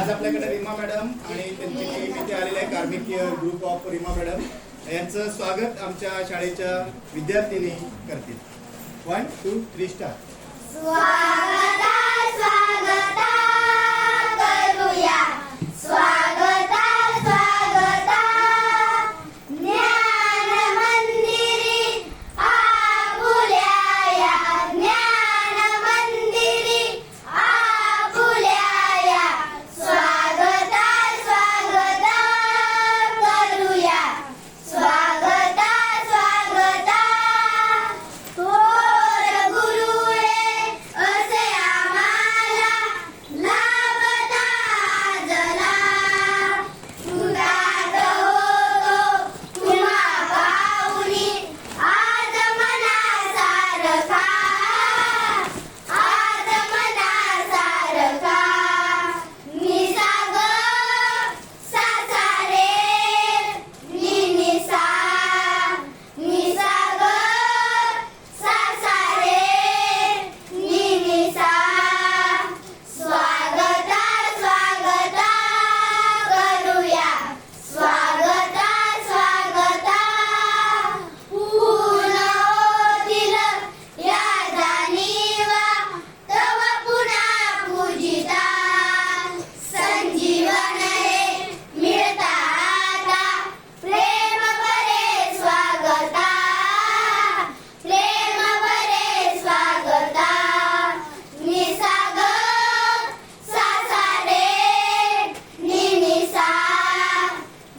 आज आपल्याकडे रीमा मॅडम आणि त्यांची टीम इथे आलेले आहे. कार्मिक ग्रुप ऑफ रीमा मॅडम यांचं स्वागत आमच्या शाळेच्या विद्यार्थिनी करतील. 1 2 3 स्टार्ट. स्वागता स्वागता करूया, स्वागता स्वागता ज्ञान मंदिरी आपुल्या या, ज्ञान मंदिरी आपुल्या या. स्वागता स्वागता करूया, स्वागता स्वागता. थोर गुरुळे असे आम्हाला लाभता जला, तुझ्यात होतो तुम्हा पाहुणी आज मनासारखा, आज मनासारखा. निसाग सासारे निसा, निसाग सासारे निसा. स्वागता स्वागता करूया, स्वागता स्वागता. पूर्ण होतील या जाणीवा तव पुन्हा पूजिता. संजीवन हे मिळता आता प्रेम भरे स्वागता, प्रेम भरे स्वागता. निसाग सासारे निसा,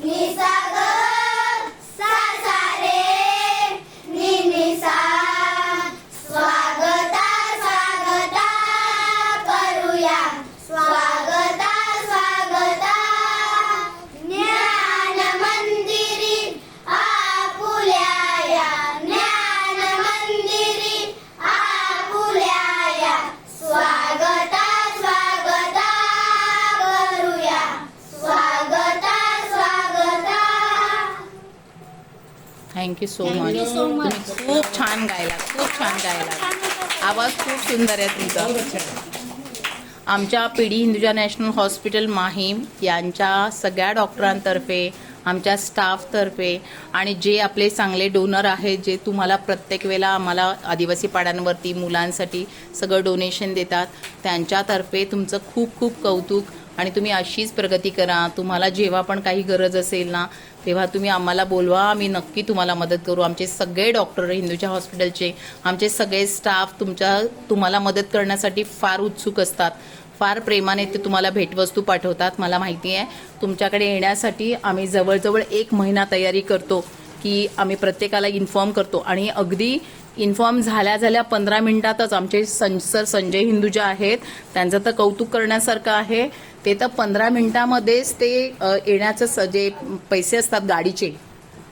निसाग सासारे निसा. स्वागता स्वागता करूया, स्वागता स्वागता. ज्ञान मंदिरी आपुल्या या, ज्ञान मंदिरी आपुल्या या. स्वागता स्वागता करूया, स्वागता स्वागता. Thank you so much. तुम्ही खूप छान गायला, खूप छान गायला. आवाज खूप सुंदर आहे तुमचा. आमच्या PD Hinduja national hospital Mahim यांच्या सगळ्या डॉक्टरांतर्फे, आमच्या स्टाफतर्फे आणि जे आपले चांगले डोनर आहेत, जे तुम्हाला प्रत्येक वेळेला आम्हाला आदिवासी पाड्यांवरती मुलांसाठी सगळं डोनेशन देतात, त्यांच्यातर्फे तुमचं खूप खूप कौतुक. आणि तुम्ही अशीच प्रगती करा. तुम्हाला जेव्हा पण काही गरज असेल ना, तेव्हा तुम्ही आम्हाला बोलवा, आम्ही नक्की तुम्हाला मदत करू. आमचे सगळे डॉक्टर हिंदुजा हॉस्पिटलचे, आमचे सगळे स्टाफ तुम्हाला मदत करण्यासाठी फार उत्सुक असतात. फार प्रेमाने ते तुम्हाला भेटवस्तू पाठवतात. मला माहिती आहे तुमच्याकडे येण्यासाठी आम्ही जवळजवळ 1 महिना तयारी करतो, की आम्ही प्रत्येकाला इन्फॉर्म करतो. आणि अगदी इन्फॉर्म झाल्या 15 मिनिटातच आमचे सर संजय हिंदुजा आहेत, त्यांचं तर कौतुक करण्यासारखं आहे. ते तर 15 मिनिटामध्येच ते येण्याचं जे पैसे असतात गाडीचे,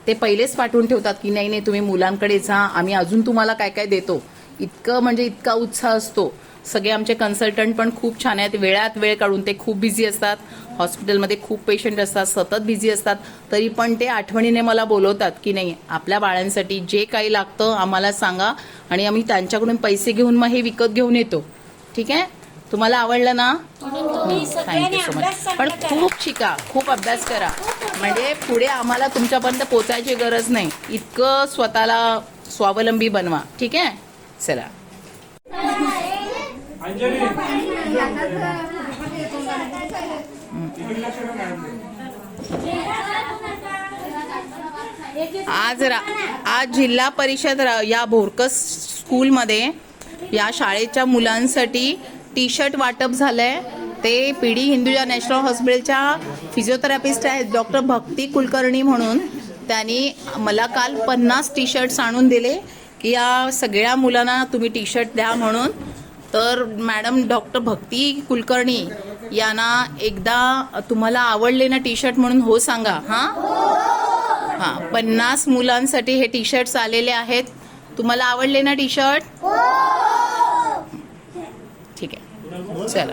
ते पहिलेच पाठवून ठेवतात, की नाही तुम्ही मुलांकडे जा, आम्ही अजून तुम्हाला काय काय देतो. इतकं म्हणजे इतका उत्साह असतो. सगळे आमचे कन्सल्टंट पण खूप छान आहेत. वेळात वेळ काढून ते खूप बिझी असतात. हॉस्पिटलमध्ये खूप पेशंट असतात, सतत बिझी असतात. तरी पण ते आठवणीने मला बोलवतात, की नाही आपल्या बाळांसाठी जे काही लागतं आम्हाला सांगा, आणि आम्ही त्यांच्याकडून पैसे घेऊन मग हे विकत घेऊन येतो. ठीक आहे. तुम्हाला आवडलं ना? Thank you so much. पण खूप शिका, खूप अभ्यास करा, म्हणजे पुढे आम्हाला तुमच्यापर्यंत पोचायची गरज नाही. इतकं स्वतःला स्वावलंबी बनवा. ठीक आहे. चला. आज जिल्हा परिषद या भोरकस स्कूलमध्ये या शाळेच्या मुलांसाठी टी शर्ट वाटप झालंय. ते पीडी हिंदुजा नॅशनल हॉस्पिटलच्या फिजिओथेरपिस्ट आहेत डॉक्टर भक्ती कुलकर्णी म्हणून. त्यांनी मला काल 50 टी शर्ट्स आणून दिले, की या सगळ्या मुलांना तुम्ही टी शर्ट द्या म्हणून. तर मॅडम डॉक्टर भक्ती कुलकर्णी यांना एकदा तुम्हाला आवडले ना टी शर्ट म्हणून हो सांगा. हां 50 मुलांसाठी हे टी शर्ट्स आलेले आहेत. तुम्हाला आवडले ना टी शर्ट? ठीक आहे. चला.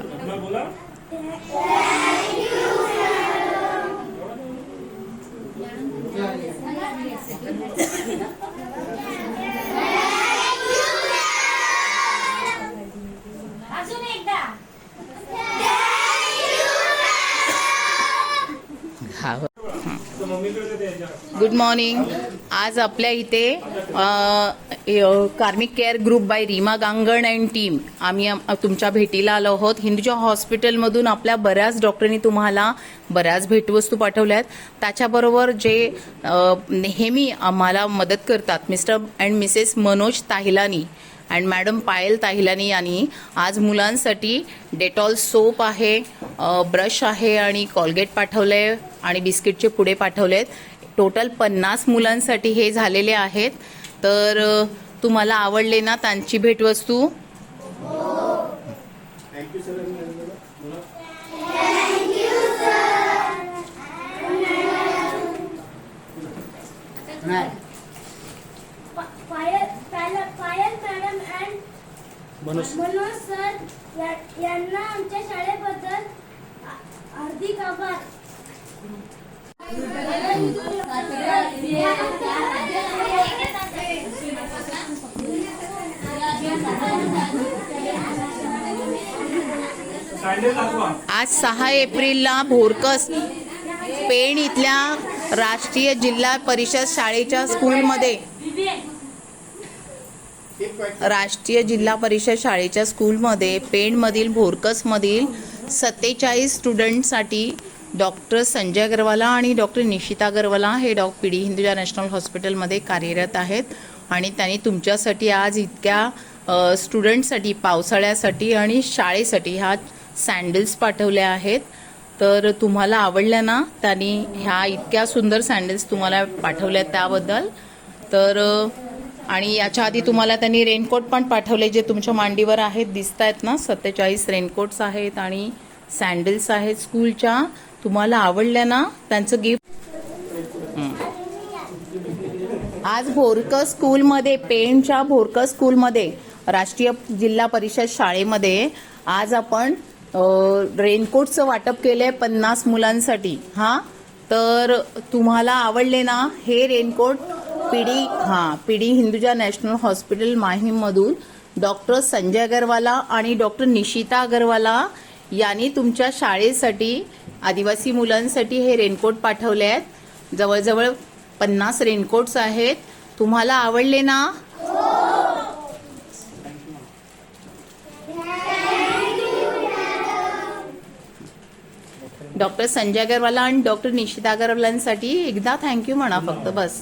अजून एकदा गुड मॉर्निंग. आज आपल्या इथे Karmik care group by Reema Gangan and team आम्ही तुमच्या भेटीला आलो आहोत. हिंदुजा हॉस्पिटलमधून आपल्या बऱ्याच डॉक्टरांनी तुम्हाला बऱ्याच भेटवस्तू पाठवल्यात. त्याच्याबरोबर जे नेहमी आम्हाला मदत करतात Mr and Mrs Manoj Tahilani and madam Payal Tahilani यांनी आज मुलांसाठी डेटॉल सोप आहे, ब्रश आहे आणि कोलगेट पाठवले आणि बिस्किटचे पुडे पाठवलेत. टोटल 50 मुलांसाठी हे झालेले आहेत. तर तुम्हाला आवडले ना त्यांची भेटवस्तू? Thank you sir. Payal madam and Manoj sir यांना आमच्या शाळेबद्दल हार्दिक आभार. आज 6 एप्रिलला भोरकस पेण इथल्या राष्ट्रीय जिल्हा परिषद शाळेच्या स्कूलमध्ये पेणमधील भोरकसमधील 47 स्टुडंटसाठी डॉक्टर संजय अग्रवाला आणि डॉक्टर निशिता अग्रवाला हे पीडी हिंदुजा नॅशनल हॉस्पिटलमध्ये कार्यरत आहेत. आणि त्यांनी तुमच्यासाठी आज इतक्या स्टुडंटसाठी पावसाळ्यासाठी आणि शाळेसाठी ह्या सँडल्स पाठवल्या आहेत. तर तुम्हाला आवडल्या ना? त्यांनी ह्या इतक्या सुंदर सँडल्स तुम्हाला पाठवल्या त्याबद्दल. तर आणि याच्या आधी तुम्हाला त्यांनी रेनकोट पण पाठवले जे तुमच्या मांडीवर आहेत, दिसत आहेत ना. 47 रेनकोट्स आहेत आणि सँडल्स आहेत स्कूलच्या. तुम्हाला आवडल्या ना त्यांचं गिफ्ट? आज भोरकस स्कूलमध्ये, पेणच्या भोरकस स्कूलमध्ये राष्ट्रीय जिल्हा परिषद शाळेमध्ये आज आपण रेनकोटचं वाटप केलंय 50 मुलांसाठी. तर तुम्हाला आवडले ना हे raincoat? PD Hinduja national hospital माहीममधून डॉक्टर संजय अग्रवाला आणि डॉक्टर निशिता अग्रवाला यांनी तुमच्या शाळेसाठी आदिवासी मुलांसाठी हे रेनकोट पाठवले आहेत. जवळजवळ 50 रेनकोट्स आहेत. तुम्हाला आवडले ना? डॉक्टर संजय अग्रवाला आणि डॉक्टर निशिता अग्रवालांसाठी एकदा थँक्यू म्हणा फक्त बस.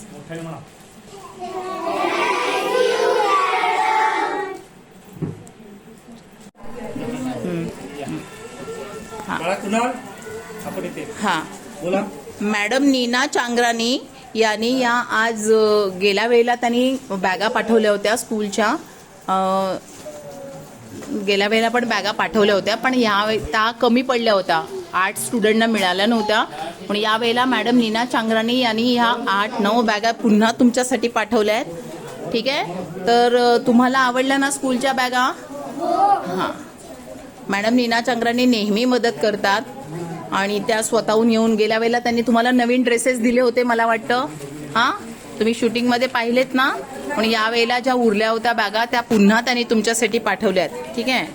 मॅडम नीना चांगरानी यांनी या आज गेल्या वेळेला त्यांनी बॅगा पाठवल्या होत्या स्कूलच्या. गेल्या वेळेला पण बॅगा पाठवल्या होत्या पण त्या कमी पडल्या होत्या, 8 स्टुडंटना मिळाल्या नव्हत्या. पण यावेळेला मॅडम नीना चांगरानी यांनी ह्या 8-9 बॅगा पुन्हा तुमच्यासाठी पाठवल्या आहेत. ठीक आहे. तर तुम्हाला आवडल्या ना स्कूलच्या बॅगा? मॅडम नीना चांगरानी नेहमी मदत करतात आणि त्या स्वतःहून येऊन गेल्या वेळेला त्यांनी तुम्हाला नवीन ड्रेसेस दिले होते मला वाटतं. तुम्ही शूटिंगमध्ये पाहिलेत ना. पण यावेळेला ज्या उरल्या होत्या बॅगा त्या पुन्हा त्यांनी तुमच्यासाठी पाठवल्यात. ठीक आहे.